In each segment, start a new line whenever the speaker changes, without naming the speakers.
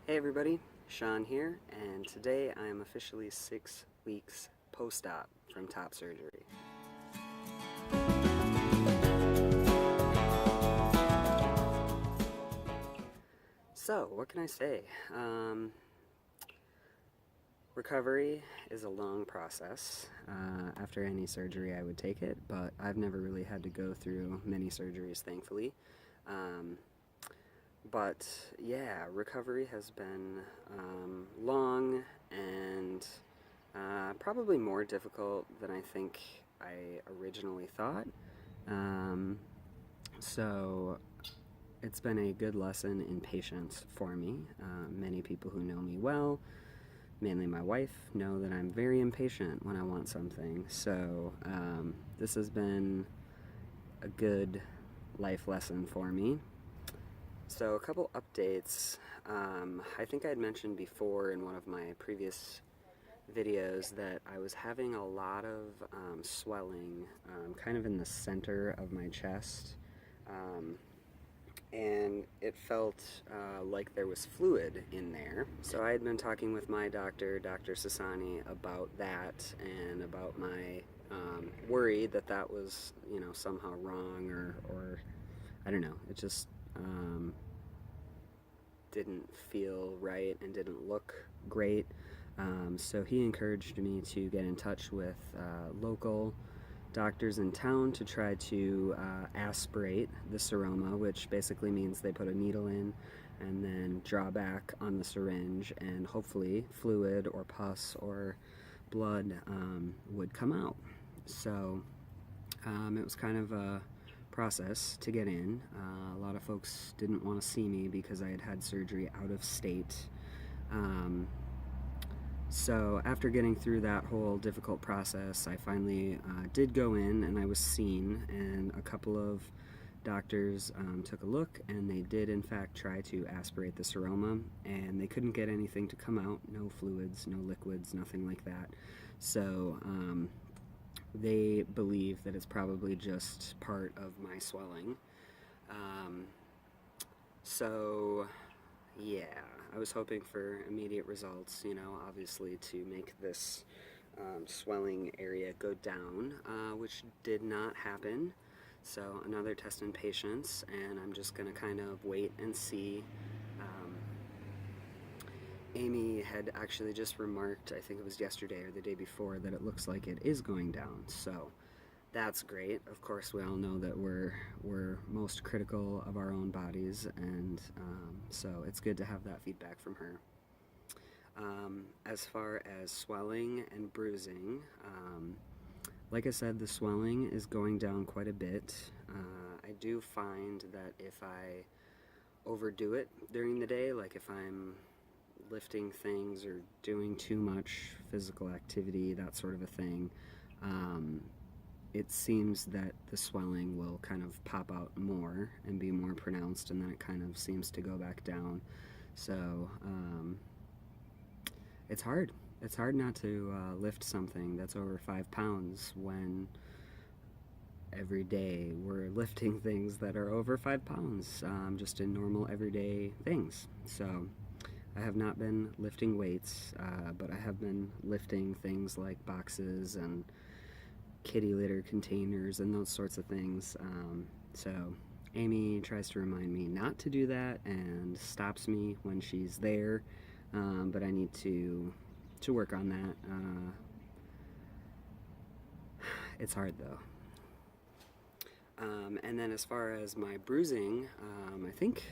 Hey everybody, Sean here, and today I am officially 6 weeks post-op from top surgery. So, what can I say? Recovery is a long process. After any surgery I would take it, but I've never really had to go through many surgeries, thankfully. Um, But yeah, recovery has been long and probably more difficult than I think I originally thought. Um, so it's been a good lesson in patience for me. Many people who know me well, mainly my wife, know that I'm very impatient when I want something. So this has been a good life lesson for me. So a couple updates. I think I had mentioned before in one of my previous videos that I was having a lot of swelling kind of in the center of my chest. And it felt like there was fluid in there. So I had been talking with my doctor, Doctor Sassani, about that and about my worry that that was, somehow wrong or I don't know. It just didn't feel right and didn't look great. So he encouraged me to get in touch with local doctors in town to try to aspirate the seroma, which basically means they put a needle in and then draw back on the syringe, and hopefully fluid or pus or blood would come out. So it was kind of a process to get in. A lot of folks didn't want to see me because I had had surgery out of state. So after getting through that whole difficult process, I finally did go in and I was seen, and a couple of doctors took a look, and they did in fact try to aspirate the seroma, and they couldn't get anything to come out. No fluids, no liquids, nothing like that. So they believe that it's probably just part of my swelling. So yeah, I was hoping for immediate results, obviously to make this swelling area go down, which did not happen. So another test in patience, and I'm just going to kind of wait and see. Amy had actually just remarked, I think it was yesterday or the day before, that it looks like it is going down. So that's great. Of course, we all know that we're most critical of our own bodies, and so it's good to have that feedback from her. As far as swelling and bruising, like I said, the swelling is going down quite a bit. I do find that if I overdo it during the day, like if I'm lifting things or doing too much physical activity, that sort of a thing, it seems that the swelling will kind of pop out more and be more pronounced, and then it kind of seems to go back down. So it's hard. It's hard not to lift something that's over 5 pounds when every day we're lifting things that are over 5 pounds, just in normal everyday things. So I have not been lifting weights, but I have been lifting things like boxes and kitty litter containers and those sorts of things. So Amy tries to remind me not to do that and stops me when she's there, but I need to work on that. It's hard though. And then as far as my bruising, I think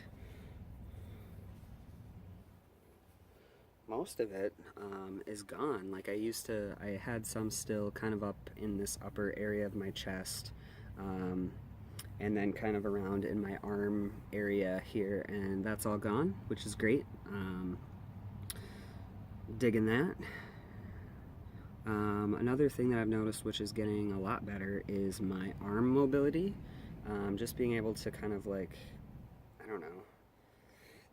most of it is gone. Like I had some still kind of up in this upper area of my chest, and then kind of around in my arm area here, and that's all gone, which is great. Digging that. Another thing that I've noticed, which is getting a lot better, is my arm mobility. Just being able to kind of like, I don't know,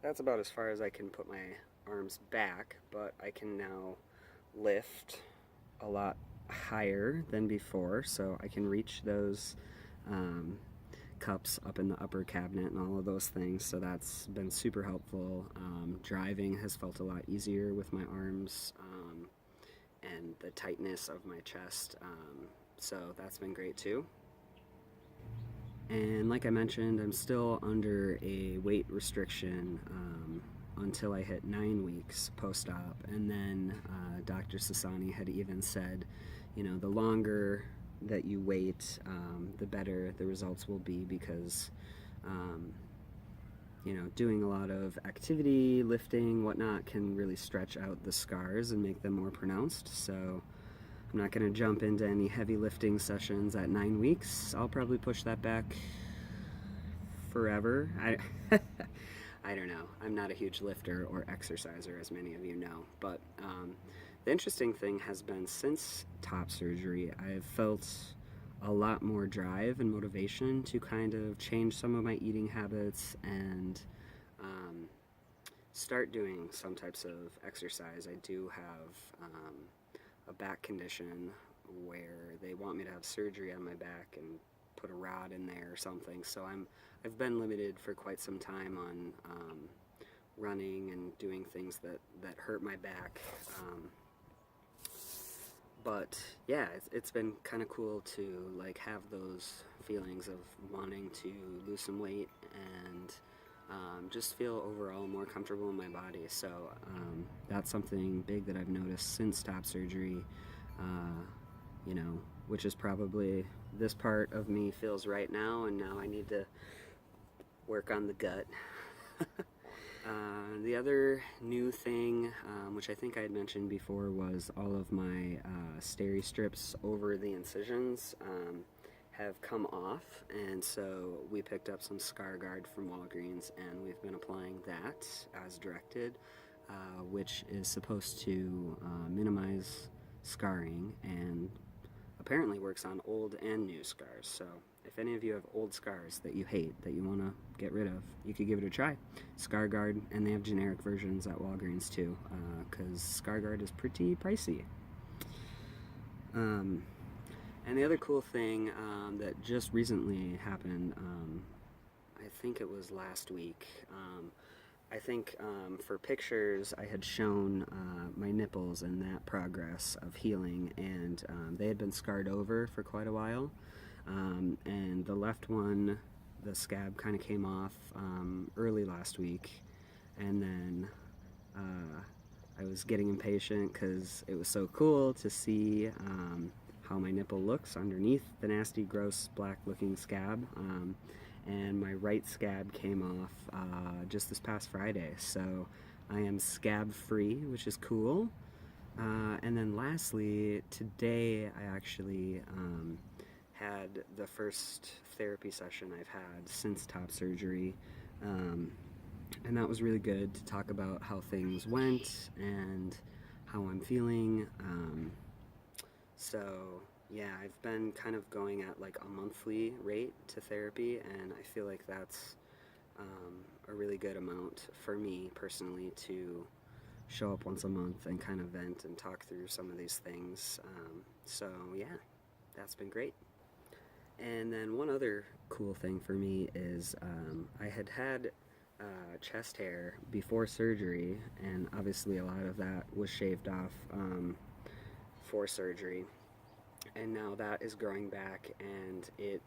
that's about as far as I can put my arms back, but I can now lift a lot higher than before, so I can reach those cups up in the upper cabinet and all of those things, so that's been super helpful. Driving has felt a lot easier with my arms and the tightness of my chest, so that's been great too. And like I mentioned, I'm still under a weight restriction until I hit 9 weeks post-op, and then Doctor Sassani had even said, you know, the longer that you wait, the better the results will be, because you know, doing a lot of activity, lifting, whatnot, can really stretch out the scars and make them more pronounced. So I'm not going to jump into any heavy lifting sessions at 9 weeks. I'll probably push that back forever. I don't know. I'm not a huge lifter or exerciser, as many of you know. But the interesting thing has been, since top surgery, I've felt a lot more drive and motivation to kind of change some of my eating habits and start doing some types of exercise. I do have a back condition where they want me to have surgery on my back and put a rod in there or something, so I've been limited for quite some time on running and doing things that hurt my back. But yeah, it's been kind of cool to like have those feelings of wanting to lose some weight and just feel overall more comfortable in my body. So that's something big that I've noticed since top surgery, you know, which is probably this part of me feels right now, and now I need to work on the gut. The other new thing, which I think I had mentioned before, was all of my steri strips over the incisions have come off, and so we picked up some Scar Guard from Walgreens, and we've been applying that as directed, which is supposed to minimize scarring and apparently works on old and new scars. So if any of you have old scars that you hate, that you want to get rid of, you could give it a try. Scar Guard, and they have generic versions at Walgreens too, because Scar Guard is pretty pricey. And the other cool thing that just recently happened, I think it was last week, I think for pictures I had shown my nipples and that progress of healing, and they had been scarred over for quite a while. And the left one, the scab kind of came off early last week, and then I was getting impatient because it was so cool to see how my nipple looks underneath the nasty, gross, black looking scab. And my right scab came off just this past Friday, so I am scab free, which is cool. And then lastly, today I actually had the first therapy session I've had since top surgery, and that was really good to talk about how things went and how I'm feeling. So yeah, I've been kind of going at like a monthly rate to therapy, and I feel like that's a really good amount for me personally to show up once a month and kind of vent and talk through some of these things. So yeah, that's been great. And then one other cool thing for me is I had chest hair before surgery, and obviously a lot of that was shaved off for surgery, and now that is growing back, and it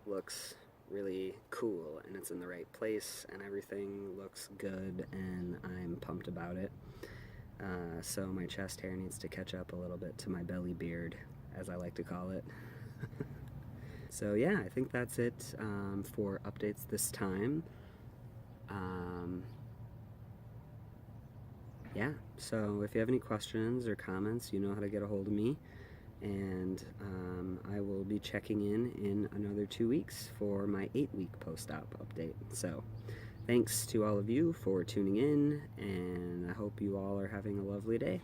looks really cool, and it's in the right place, and everything looks good, and I'm pumped about it. So my chest hair needs to catch up a little bit to my belly beard, as I like to call it. So yeah, I think that's it for updates this time. Yeah, so if you have any questions or comments, you know how to get a hold of me, and I will be checking in another 2 weeks for my 8-week post-op update. So thanks to all of you for tuning in, and I hope you all are having a lovely day.